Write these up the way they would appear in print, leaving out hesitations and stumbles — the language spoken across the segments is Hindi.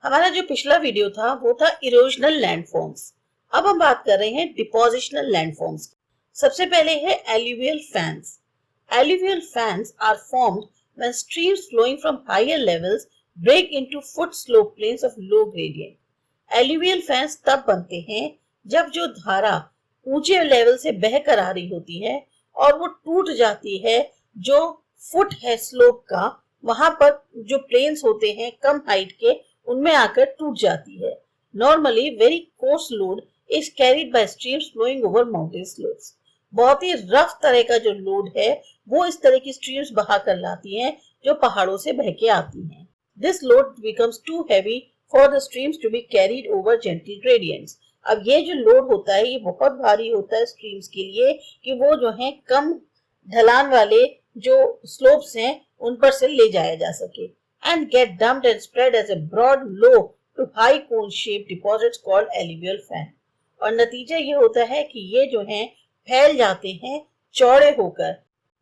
हमारा जो पिछला वीडियो था वो था इरोजनल लैंडफॉर्म्स। अब हम बात कर रहे हैं डिपोजिशनल लैंडफॉर्म्स की। सबसे पहले है alluvial fans. Alluvial fans are formed when streams flowing from higher levels break into foot slope plains of low gradient. Alluvial fans तब बनते हैं जब जो धारा ऊंचे लेवल से बहकर आ रही होती है और वो टूट जाती है जो फुट है स्लोप का, वहां पर जो प्लेन्स होते हैं कम हाइट के उनमें आकर टूट जाती है। Normally very coarse load is carried by streams flowing over mountain slopes. बहुत ही रफ तरह का जो लोड है वो इस तरह की स्ट्रीम्स बहा कर लाती हैं जो पहाड़ों से बह के आती हैं। This load becomes too heavy for the streams to be carried over gentle gradients. अब ये जो लोड होता है ये बहुत भारी होता है स्ट्रीम्स के लिए कि वो जो है कम ढलान वाले जो स्लोप्स हैं उन पर से ले जाया जा सके and get dumped and spread as a broad low to high cone shaped deposits called alluvial fan। और नतीजा ये होता है कि ये जो हैं फैल जाते हैं चौड़े होकर,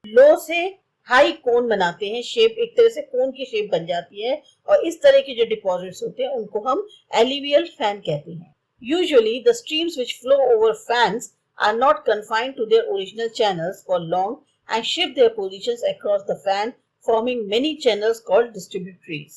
लो से हाई कोन बनाते हैं, शेप एक तरह से कोन की शेप बन जाती है और इस तरह के जो डिपॉजिट्स होते हैं उनको हम alluvial fan कहते हैं। Usually the streams which flow over fans are not confined to their original channels for long and shift their positions across the fan forming many channels called distributaries।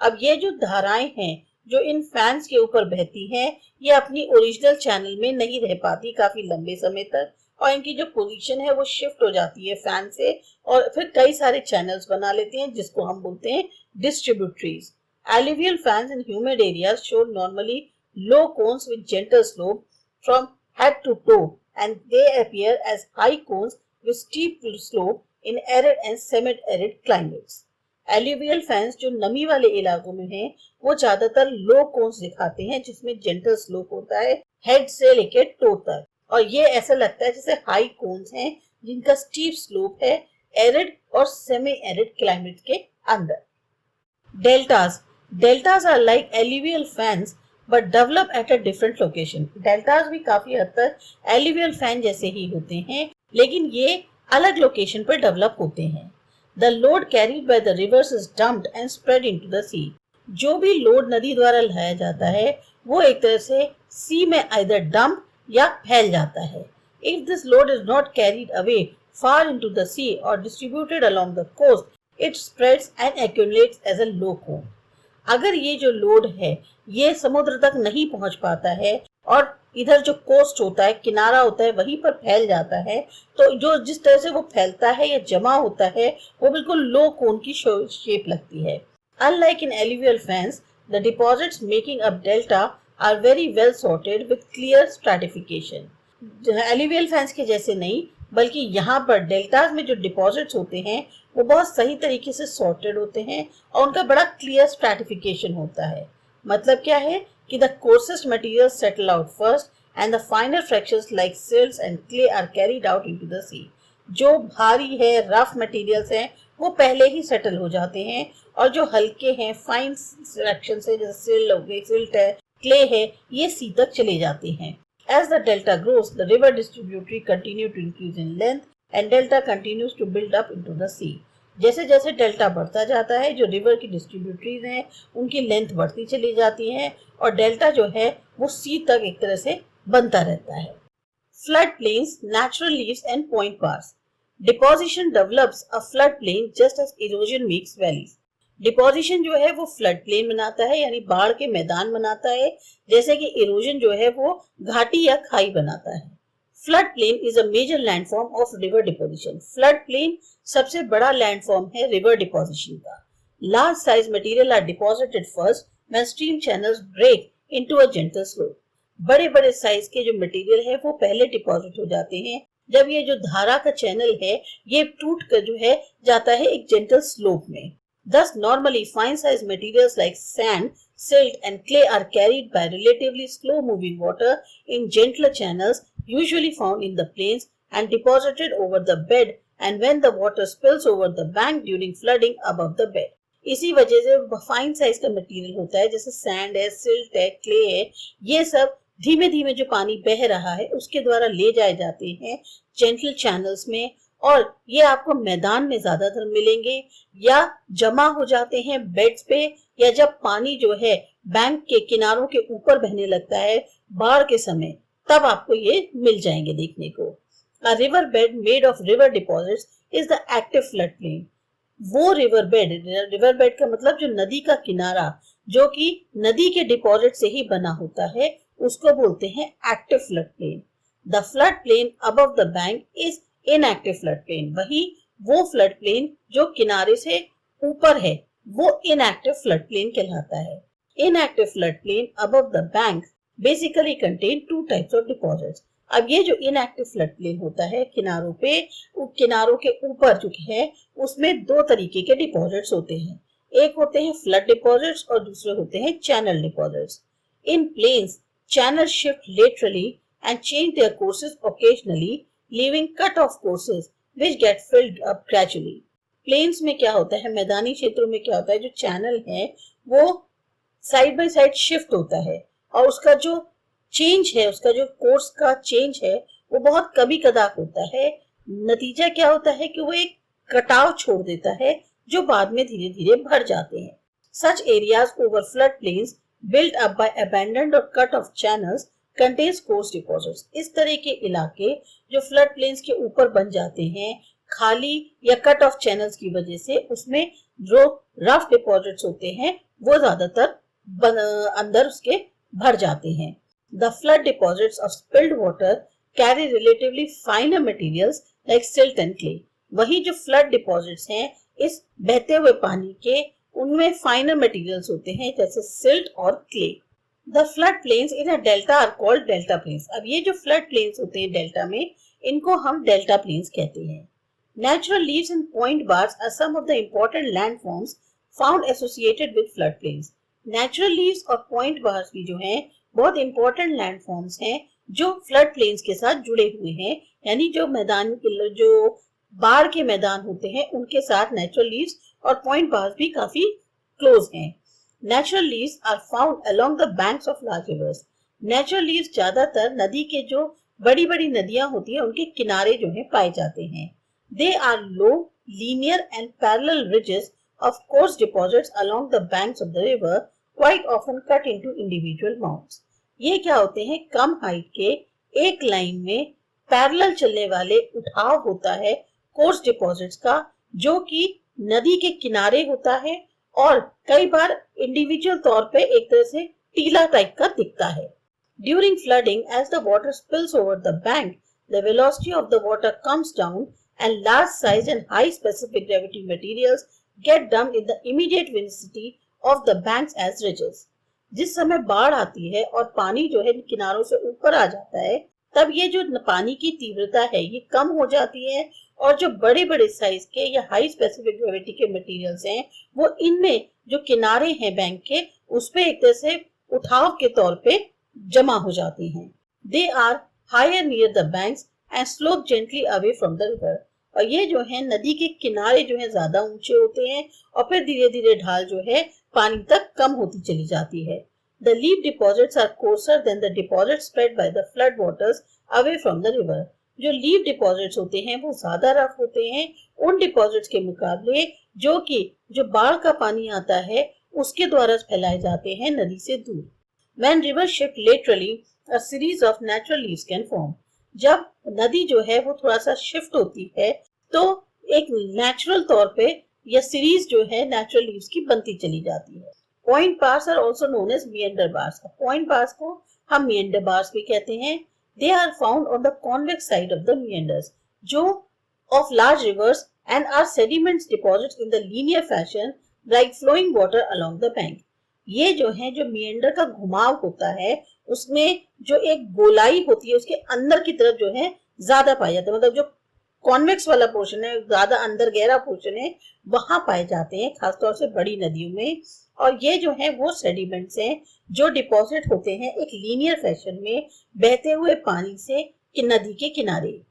अब ये जो धाराएं हैं जो इन फैंस के ऊपर बहती हैं ये अपनी ओरिजिनल चैनल में नहीं रह पाती काफी लंबे समय तक और इनकी जो पोजीशन है वो शिफ्ट हो जाती है फैन से और फिर कई सारे चैनल्स बना लेते हैं जिसको हम बोलते हैं distributaries. Alluvial fans in humid areas show normally low cones with gentle slope from head to toe and they appear as high cones with steep slope in arid and semi-arid climates। Alluvial fans जो नमी वाले इलाकों में हैं वो ज्यादातर लो कोन्स दिखाते हैं जिसमें जेंटल स्लोप होता है हेड से लेकर टो तक और ये ऐसा लगता है जैसे हाई कोन्स हैं जिनका स्टीप स्लोप है एरिड और सेमी एरिड क्लाइमेट के अंदर। Deltas are like alluvial fans but develop at a different location। Deltas भी काफी हद तक alluvial fan जैसे ही होते हैं लेकिन ये अलग लोकेशन पर डेवलप होते हैं। The load carried by the rivers is dumped and spread into the sea। जो भी लोड नदी द्वारा लाया जाता है वो एक तरह से सी में either डंप या फैल जाता है। If this load is not carried away far into the sea or distributed along the coast, it spreads and accumulates as a low cone। अगर ये जो लोड है ये समुद्र तक नहीं पहुंच पाता है और इधर जो कोस्ट होता है किनारा होता है वहीं पर फैल जाता है तो जो जिस तरह से वो फैलता है या जमा होता है वो बिल्कुल लो कोन की शेप लगती है। Unlike in alluvial fans, the deposits making up delta are very well sorted with clear stratification। alluvial fans के जैसे नहीं बल्कि यहाँ पर डेल्टास में जो डिपॉजिट्स होते हैं वो बहुत सही तरीके से सॉर्टेड होते हैं और उनका बड़ा क्लियर स्ट्रैटिफिकेशन होता है। मतलब क्या है कि the coarsest material settle out first and the finer fractions like silts and clay are carried out into the sea. जो भारी है रफ मटेरियल्स हैं वो पहले ही सेटल हो जाते हैं और जो हल्के हैं फाइन फ्रैक्शंस है जैसे सिल हो गई, सिल्ट है, क्ले है, ये सी तक चले जाते हैं। As the delta grows, the river distributary continue to increase in length and delta continues to build up into the sea। जैसे जैसे डेल्टा बढ़ता जाता है जो रिवर की डिस्ट्रीब्यूटरीज हैं उनकी लेंथ बढ़ती चली जाती है और डेल्टा जो है वो सी तक एक तरह से बनता रहता है। Flood plains, natural levees and point bars. Deposition develops a flood plain just as erosion makes valleys. Deposition जो है वो फ्लड प्लेन बनाता है यानी बाढ़ के मैदान बनाता है जैसे कि इरोजन जो है वो घाटी या खाई बनाता है। Flood plain is a major landform of river deposition. Flood plain सबसे बड़ा लैंडफॉर्म है रिवर डिपोजिशन का। Large size material are deposited first when stream channels break into a gentle slope. बड़े बड़े साइज के जो मटेरियल है वो पहले डिपॉजिट हो जाते हैं जब ये जो धारा का चैनल है ये टूट कर जो है जाता है एक जेंटल स्लोप में। Thus, normally fine-sized materials like sand, silt, and clay are carried by relatively slow-moving water in gentler channels, usually found in the plains, and deposited over the bed. And when the water spills over the bank during flooding above the bed, इसी वजह से फाइन साइज का मटेरियल होता है जैसे सैंड है, सिल्ट है, क्ले है, ये सब धीमे धीमे जो पानी बह रहा है उसके द्वारा ले जाए जाते हैं जेंटल चैनल्स में और ये आपको मैदान में ज्यादातर मिलेंगे या जमा हो जाते हैं बेड्स पे, या जब पानी जो है बैंक के किनारों के ऊपर बहने लगता है बाढ़ के समय, तब आपको ये मिल जाएंगे देखने को। A river bed made of river deposits is the active floodplain. वो रिवर बेड का मतलब जो नदी का किनारा जो कि नदी के डिपॉजिट से ही बना होता है, उसको बोलते हैं active flood plain. The flood plain above the bank is inactive flood plain. वही वो फ्लड प्लेन जो किनारे से ऊपर है वो इनएक्टिव फ्लड प्लेन कहलाता है। Inactive flood plain above the bank basically contain two types of deposits. अब ये जो इनएक्टिव फ्लड प्लेन होता है किनारों पे, किनारों के ऊपर जो है उसमें दो तरीके के डिपॉजिट्स होते हैं। एक होते हैं फ्लड डिपॉजिट्स और दूसरे होते हैं channel deposits. In plains channel shift laterally and change their courses occasionally, leaving cut off courses which get filled up gradually. Plains में क्या होता है, मैदानी क्षेत्रों में क्या होता है, जो चैनल है वो साइड बाय साइड शिफ्ट होता है और उसका जो चेंज है, उसका जो कोर्स का चेंज है वो बहुत कभी कदार होता है। नतीजा क्या होता है कि वो एक कटाव छोड़ देता है जो बाद में धीरे धीरे भर जाते हैं। Such areas over flood plains built up by abandoned और cut off channels contains coarse deposits. इस तरह के इलाके जो फ्लड प्लेन्स के ऊपर बन जाते हैं खाली या कट ऑफ चैनल्स की वजह से, उसमें जो रफ डिपॉजिट्स होते हैं वो ज्यादातर अंदर उसके भर जाते हैं। The flood deposits of spilled water carry relatively finer materials like silt and clay. वही जो flood deposits हैं इस बहते हुए पानी के, उनमें फाइनर मटेरियल्स होते हैं जैसे सिल्ट और clay. The flood plains in a delta are called delta plains. अब ये जो flood plains होते हैं डेल्टा में, इनको हम delta plains कहते हैं। Natural leaves and point bars are some of the important landforms found associated with flood plains. Natural leaves और point bars भी जो हैं बहुत इंपॉर्टेंट लैंडफॉर्म्स हैं जो फ्लड प्लेन्स के साथ जुड़े हुए हैं, यानी जो मैदान जो बाढ़ के मैदान होते हैं उनके साथ नेचुरल लीव्स और पॉइंट बार्स भी काफी क्लोज हैं। Natural levees are found along the banks of large rivers. Natural levees ज्यादातर नदी के जो बड़ी बड़ी नदियां होती है उनके किनारे जो है पाए जाते हैं। They are low linear and parallel ridges of coarse deposits along the banks of the river, quite often cut into individual mounds. ये क्या होते हैं, कम हाइट के एक लाइन में पैरेलल चलने वाले उठाव होता है कोर्स डिपॉजिट्स का, जो कि नदी के किनारे होता है और कई बार इंडिविजुअल तौर पे एक तरह से टीला टाइप का दिखता है। During flooding, as the water spills over the bank, the velocity of the water comes down and large size and high specific gravity materials get dumped in the immediate vicinity of the banks as ridges. जिस समय बाढ़ आती है और पानी जो है किनारों से ऊपर आ जाता है, तब ये जो पानी की तीव्रता है ये कम हो जाती है और जो बड़े बड़े साइज के या हाई स्पेसिफिक ग्रेविटी के मटेरियल्स हैं वो इनमें जो किनारे हैं बैंक के उस पे एक तरह से उठाव के तौर पे जमा हो जाते हैं। They are higher near the banks and slope gently away from the river. और ये जो है नदी के किनारे जो है ज्यादा ऊंचे होते हैं और फिर धीरे धीरे ढाल जो है पानी तक कम होती चली जाती है। The leaf deposits are coarser than the deposits spread by the flood waters away from the river. जो लीफ डिपॉजिट्स होते हैं वो ज्यादा रफ होते हैं उन डिपॉजिट्स के मुकाबले जो कि जो बाढ़ का पानी आता है उसके द्वारा फैलाए जाते हैं नदी से दूर। When rivers shift laterally, a series of natural leaves can form. जब नदी जो है वो थोड़ा सा शिफ्ट होती है तो एक नेचुरल तौर पे या सीरीज जो है नेचुरल लीव्स की बनती चली जाती है। Point bars are also known as meander bars. Point bars को हम मिएंडर बार्स भी कहते हैं। They are found on the convex side of the meanders जो of large rivers and are sediments deposits in the linear fashion like flowing water along the bank. ये जो है जो मिएंडर का घुमाव होता है उसमें जो एक गोलाई होती है उसके अंदर की तरफ जो है ज्यादा पाया जाता है, मतलब जो कॉन्वेक्स वाला पोर्शन है ज्यादा अंदर गहरा पोर्शन है वहां पाए जाते हैं खासतौर से बड़ी नदियों में। और ये जो है वो सेडिमेंट्स हैं जो डिपॉजिट होते हैं एक लीनियर फैशन में बहते हुए पानी से कि नदी के किनारे।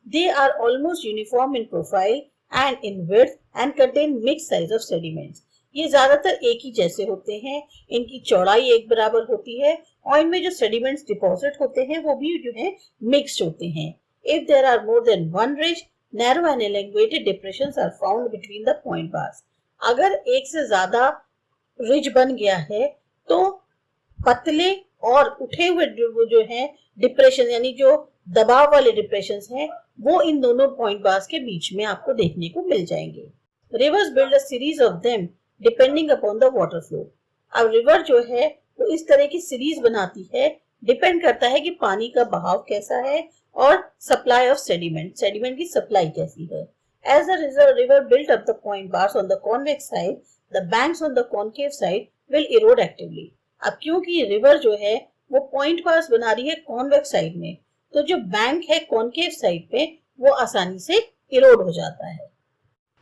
They are almost uniform in profile and in width and contain mix size of sediments. ये ज्यादातर एक ही जैसे होते हैं, इनकी चौड़ाई एक बराबर होती है और इनमें जो सेडिमेंट्स डिपॉजिट होते हैं वो भी जो है मिक्स्ड होते हैं। If there are more than one ridge, Narrow and elongated depressions are found between the point bars. अगर एक से ज्यादा रिज बन गया है तो पतले और उठे हुए जो है डिप्रेशन यानी जो दबाव वाले डिप्रेशन हैं वो इन दोनों पॉइंट बार्स के बीच में आपको देखने को मिल जाएंगे। Reverse build a series of them depending upon the water flow. अब रिवर जो है वो इस तरह की सीरीज बनाती है, डिपेंड करता है कि पानी का बहाव कैसा है और सप्लाई ऑफ सेडिमेंट की सप्लाई कैसी है। As the river built up the point bars on the convex side, the banks on the concave side will erode actively. अब क्योंकि रिवर जो है वो पॉइंट बार्स बना रही है कॉन्वेक्स साइड में, तो जो बैंक है कॉन्केव साइड पे वो आसानी से इरोड हो जाता है।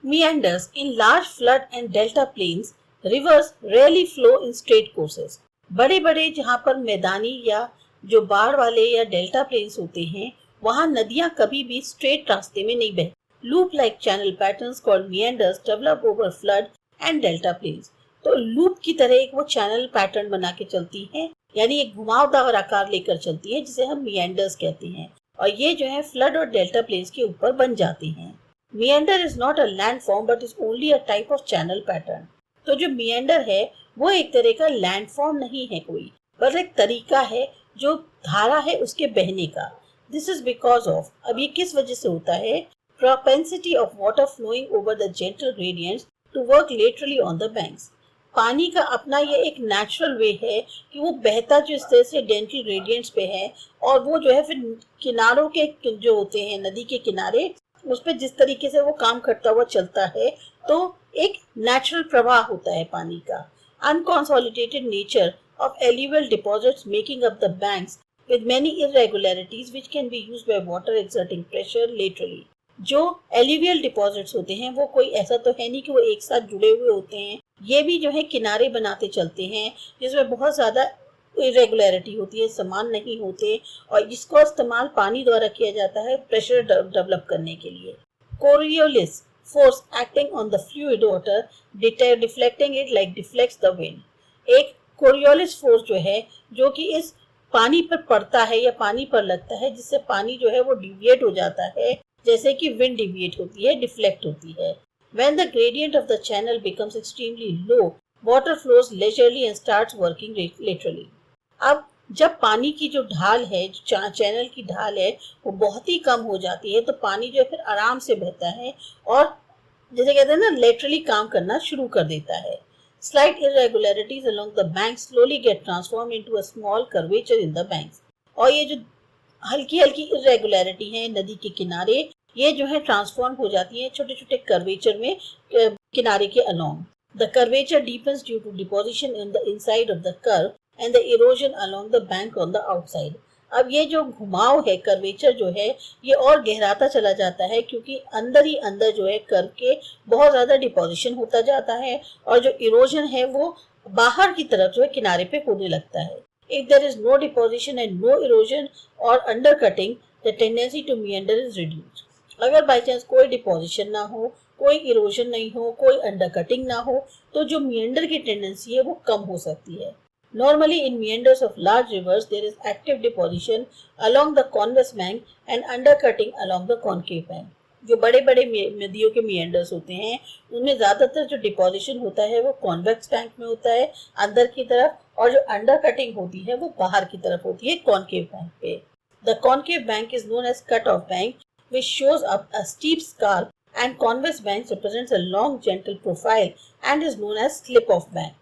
Meanders in large flood and delta plains, rivers rarely flow in straight courses. बड़े-बड़े जहाँ पर मैदानी या जो बाढ़ वाले या डेल्टा प्लेन्स होते हैं वहाँ नदियाँ कभी भी स्ट्रेट रास्ते में नहीं बहती। Loop like channel patterns called meanders develop over flood and delta plains. तो लूप की तरह एक वो चैनल पैटर्न बना के चलती है, यानी एक घुमावदार आकार लेकर चलती है जिसे हम meanders कहते हैं, और ये जो है फ्लड और डेल्टा प्लेन्स के ऊपर बन जाते हैं। Meander is not a landform but is only a type of channel pattern. तो जो meander है वो एक तरह का लैंडफॉर्म नहीं है कोई, बस एक तरीका है जो धारा है उसके बहने का। This is because of, अब ये किस वजह से होता है, propensity of water flowing over the gentle gradients to work laterally on the banks. पानी का अपना ये एक नेचुरल वे है कि वो बहता जो इस तरह से जेंटल ग्रेडियंट्स पे है और वो जो है फिर किनारों के जो होते हैं नदी के किनारे उस पर जिस तरीके से वो काम करता हुआ चलता है तो एक नेचुरल प्रवाह होता है पानी का। Unconsolidated nature of alluvial deposits making up the banks with many irregularities which can be used by water exerting pressure laterally. जो एल्यूवियल डिपॉजिट्स होते हैं वो कोई ऐसा तो है नहीं कि वो एक साथ जुड़े हुए होते हैं, ये भी जो है किनारे बनाते चलते हैं जिसमें बहुत ज्यादा इरेगुलरिटी होती है, समान नहीं होते, और जिसका इस्तेमाल पानी द्वारा किया जाता है प्रेशर डेवलप करने के लिए। Coriolis force acting on the fluid water deflecting it like deflects the wind. एक कोरियोलिस फोर्स जो है जो कि इस पानी पर पड़ता है या पानी पर लगता है जिससे पानी जो है वो डिविएट हो जाता है, जैसे कि विंड डिविएट होती है, डिफ्लेक्ट होती है। When the gradient of the channel becomes extremely low, water flows leisurely and starts working laterally. अब जब पानी की जो ढाल है, जो चैनल की ढाल है वो बहुत ही कम हो जाती है तो पानी जो है फिर आराम से बहता है और जैसे कहते हैं ना लेटरली काम करना शुरू कर देता है। Slight irregularities along the banks slowly get transformed into a small curvature in the banks. और ये जो हल्की हल्की इरेगुलरिटी है नदी के किनारे ये जो है ट्रांसफॉर्म हो जाती है छोटे छोटे कर्वेचर में किनारे के along. The curvature deepens due to deposition in the inside of the curve and the erosion along the bank on the outside. अब ये जो घुमाव है कर्वेचर जो है ये और गहराता चला जाता है क्योंकि अंदर ही अंदर जो है कर्व के बहुत ज्यादा डिपोजिशन होता जाता है और जो इरोजन है वो बाहर की तरफ जो है किनारे पे होने लगता है। If there is no deposition and no erosion or undercutting, the tendency to meander is reduced. अगर बाई चांस कोई डिपोजिशन ना हो, कोई इरोजन नहीं हो, कोई अंडरकटिंग ना हो, तो जो meander की टेंडेंसी है वो कम हो सकती है। Normally in meanders of large rivers there is active deposition along the convex bank and undercutting along the concave bank. जो बड़े बड़े नदियों के meanders होते हैं उनमें ज्यादातर जो डिपोजिशन होता है वो कॉन्वेक्स बैंक में होता है अंदर की तरफ, और जो अंडरकटिंग होती है वो बाहर की तरफ होती है कॉन्केव बैंक पे। The concave bank is known as cut off bank which shows up a steep scarp, and convex bank represents a long gentle profile and is known as slip off bank.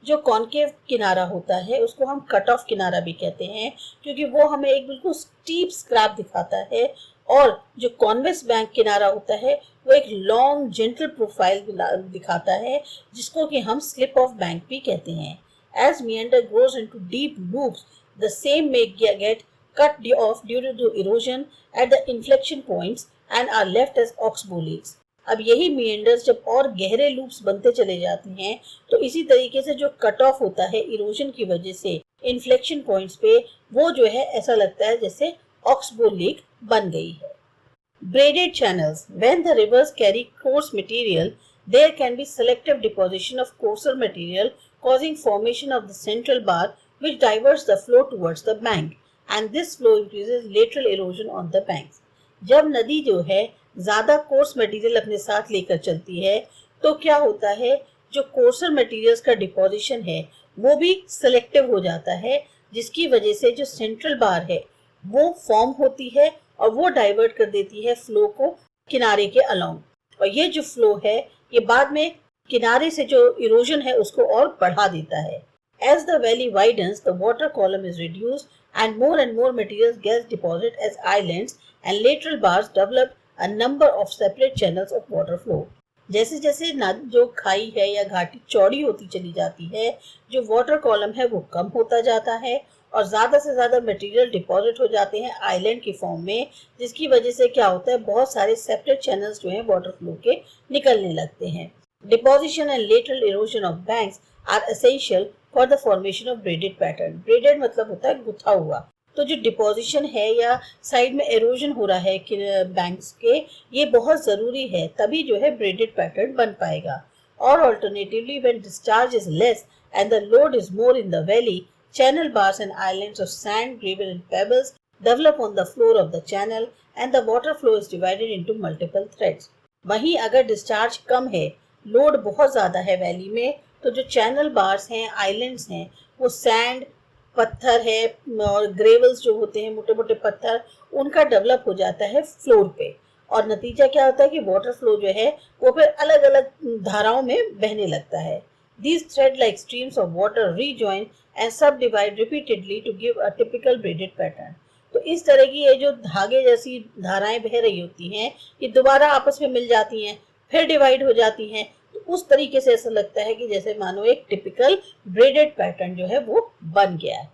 जो कॉन्केव किनारा होता है उसको हम कट ऑफ किनारा भी कहते हैं क्योंकि वो हमें एक बिल्कुल स्टीप स्क्रैप दिखाता है, और जो कॉन्वेक्स बैंक किनारा होता है वो एक लॉन्ग जेंटल प्रोफाइल दिखाता है जिसको कि हम स्लिप ऑफ बैंक भी कहते हैं। As meander grows into deep loops, the same may get cut off due to erosion at the inflection points and are left as oxbow lakes. अब यही meanders जब और गहरे लूप्स बनते चले जाते हैं तो इसी तरीके से जो कट ऑफ होता है इरोजन की वजह से इन्फ्लेक्शन पॉइंट्स पे वो जो है ऐसा लगता है जैसे ऑक्सबो लेक बन गई है। Braided channels. When the rivers carry coarse material, there can be selective deposition of coarser material causing formation of the central bar which diverts the flow towards the bank, and this flow increases lateral erosion on the banks. जब नदी जो है ज़्यादा कोर्स मटेरियल अपने साथ लेकर चलती है तो क्या होता है, जो कोर्सर मटेरियल्स का डिपोजिशन है वो भी सिलेक्टिव हो जाता है, जिसकी वजह से जो सेंट्रल बार है वो फॉर्म होती है और वो डाइवर्ट कर देती है फ्लो को किनारे के अलोंग। और ये जो फ्लो है ये बाद में किनारे से जो इरोजन है उसको और बढ़ा देता है। As the valley widens, the water column is reduced and more materials gets deposited as islands and lateral bars develop a number of separate channels of water flow. जैसे जैसे जो खाई है या घाटी चौड़ी होती चली जाती है, जो वाटर कॉलम है वो कम होता जाता है और ज़्यादा से ज़्यादा मटेरियल डिपॉजिट हो जाते हैं आइलैंड की फॉर्म में, जिसकी वजह से क्या होता है, बहुत सारे सेपरेट चैनल्स जो हैं वाटर फ्लो के निकलने लगते हैं। Deposition and lateral erosion of banks are essential for the formation of braided pattern. Braided मतलब होता है गुथा हुआ। तो जो डिपोजिशन है या साइड में एरोजन हो रहा है बैंक्स के, ये बहुत ज़रूरी है, तभी जो है ब्रेडेड पैटर्न बन पाएगा। और alternatively when discharge is less and the load is more in the valley, channel bars and islands of sand, gravel and pebbles develop on the floor of the channel and the water flow is divided into multiple threads. वहीं अगर डिस्चार्ज कम है, लोड बहुत ज़्यादा है वैली में, तो जो चैनल बार्स हैं, आइलैंड्स हैं, वो सैंड पत्थर है और ग्रेवल्स जो होते हैं मोटे मोटे पत्थर, उनका डेवलप हो जाता है फ्लोर पे। और नतीजा क्या होता है कि वाटर फ्लो जो है वो फिर अलग अलग धाराओं में बहने लगता है। These thread-like streams of water rejoin and subdivide repeatedly to give a typical braided pattern. तो इस तरह की ये जो धागे जैसी धाराएं बह रही होती हैं, ये दोबारा आपस में मिल जाती हैं, फिर डिवाइड हो जाती हैं। तो उस तरीके से ऐसा लगता है कि जैसे मानो एक टिपिकल ब्रेडेड पैटर्न जो है वो बन गया है।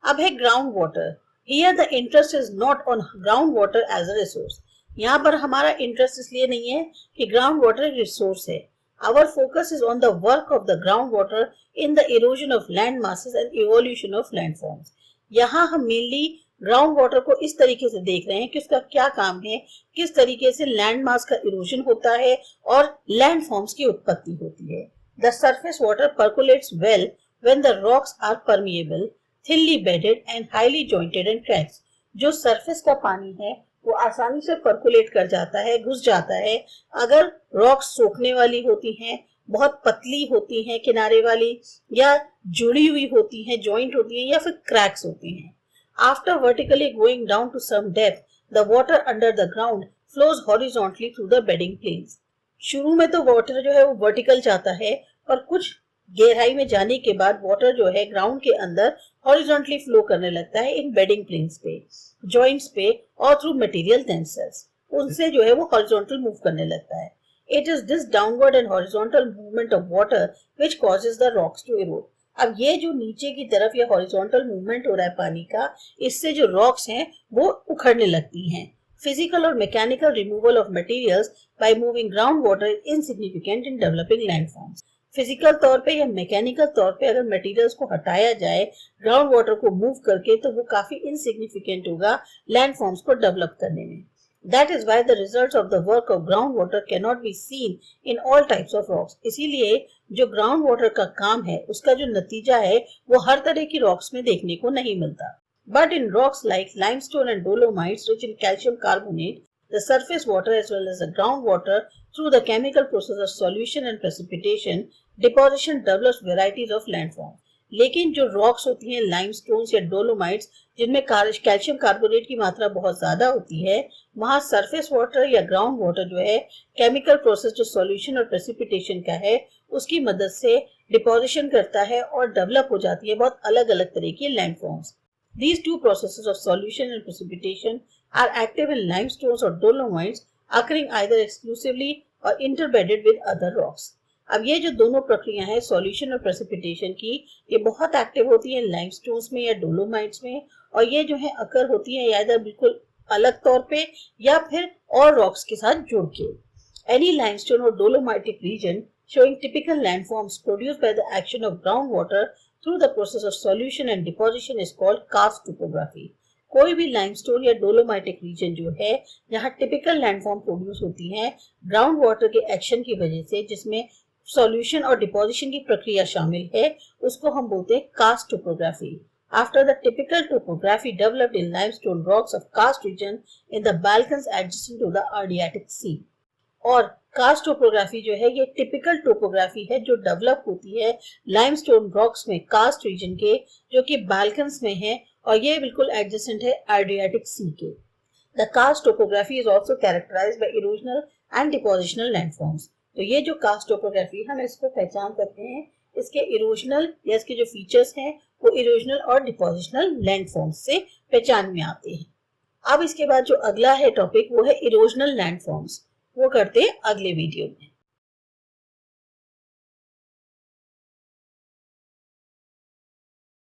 अब है ground water. Here the interest is not on ground water as a resource. यहाँ पर हमारा इंटरेस्ट इसलिए नहीं है कि ग्राउंड वाटर एक रिसोर्स है। Our focus is on the work of the groundwater in the erosion of land masses and evolution of landforms. यहाँ हम मेनली ग्राउंड वाटर को इस तरीके से देख रहे हैं कि उसका क्या काम है, किस तरीके से लैंड मास का इरोजन होता है और लैंड फॉर्म्स की उत्पत्ति होती है। The surface water percolates well when the rocks are permeable, thinly bedded and highly jointed and cracks. जो सरफेस का पानी है वो आसानी से परकुलेट कर जाता है, घुस जाता है, अगर रॉक्स सोखने वाली होती हैं, बहुत पतली होती हैं किनारे वाली, या जुड़ी हुई होती हैं, जॉइंट होती हैं, या फिर क्रैक्स होती हैं। After vertically going down to some depth, the water under the ground flows horizontally through the bedding planes. शुरू में तो वाटर जो है वो वर्टिकल जाता है और कुछ गहराई में जाने के बाद वाटर जो है ग्राउंड के अंदर हॉरिजॉन्टली फ्लो करने लगता है इन बेडिंग प्लेन्स पे, जॉइंट्स पे और थ्रू मटेरियल देमसेल्व्स, उनसे जो है वो हॉरिजॉन्टल मूव करने लगता है। It is this downward and horizontal movement of water which causes the rocks to erode. अब ये जो नीचे की तरफ या हॉरिजॉन्टल मूवमेंट हो रहा है पानी का, इससे जो रॉक्स हैं वो उखड़ने लगती हैं। फिजिकल और mechanical removal of materials by moving ground water is insignificant in developing landforms. Physical तौर पे या मैकेनिकल तौर पे अगर मटेरियल्स को हटाया जाए ग्राउंड वाटर को मूव करके, तो वो काफी इनसिग्निफिकेंट होगा लैंडफॉर्म्स को डेवलप करने में। That is why the results of the work of groundwater cannot be seen in all types of rocks. इसीलिए जो ग्राउंड वाटर का काम है उसका जो नतीजा है वो हर तरह की रॉक्स में देखने को नहीं मिलता। But in rocks like limestone and dolomites rich in calcium carbonate, the surface water as well as the groundwater through the chemical process of solution and precipitation, deposition develops varieties of landforms. लेकिन जो रॉक्स होती हैं लाइमस्टोन्स या डोलोमाइट्स जिनमें कैल्शियम कार्बोनेट की मात्रा बहुत ज्यादा होती है, वहां सरफेस वाटर या ग्राउंड वाटर जो है केमिकल प्रोसेस जो सॉल्यूशन और प्रेसिपिटेशन का है उसकी मदद से डिपोजिशन करता है और डेवलप हो जाती है बहुत अलग अलग तरह की landforms. These two processes of solution and precipitation are active in limestones or dolomites, occurring either exclusively or interbedded with other rocks. अब ये जो दोनों प्रक्रिया है सॉल्यूशन और प्रेसिपिटेशन की, ये बहुत एक्टिव होती है लाइमस्टोन्स में या डोलोमाइट्स में, और ये जो है अकर होती है या इधर बिल्कुल अलग तौर पे या फिर और रॉक्स के साथ जुड़ के। Any limestone or dolomitic region showing typical landforms produced by the action of groundwater through the process of solution and deposition is called karst topography. कोई भी लाइमस्टोन या डोलोमाइटिक रीजन जो है जहाँ टिपिकल लैंडफॉर्म प्रोड्यूस होती है ग्राउंड वाटर के एक्शन की वजह से, जिसमें सॉल्यूशन और डिपोजिशन की प्रक्रिया शामिल है, उसको हम बोलते हैं karst topography. after the typical topography developed in limestone rocks of karst region in the Balkans adjacent to the Adriatic Sea. और कार्स्ट टोपोग्राफी जो है ये टिपिकल टोपोग्राफी है जो डेवलप होती है लाइमस्टोन रॉक्स में कार्स्ट रीजन के, जो कि बाल्कन्स में है और ये बिल्कुल एडजेसेंट है एड्रियाटिक सी के. The karst topography is also characterised by erosional and depositional landforms. तो ये जो कार्स्ट टोपोग्राफी हम इसको पहचान करते हैं इसके इरोजनल या इसके जो फीचर्स हैं वो इरोजनल और डिपोजिशनल लैंडफॉर्म्स से पहचान में आते हैं. अब इसके बाद जो अगला है टॉपिक वो है इरोजनल लैंडफॉर्म्स. वो करते हैं अगले वीडियो में.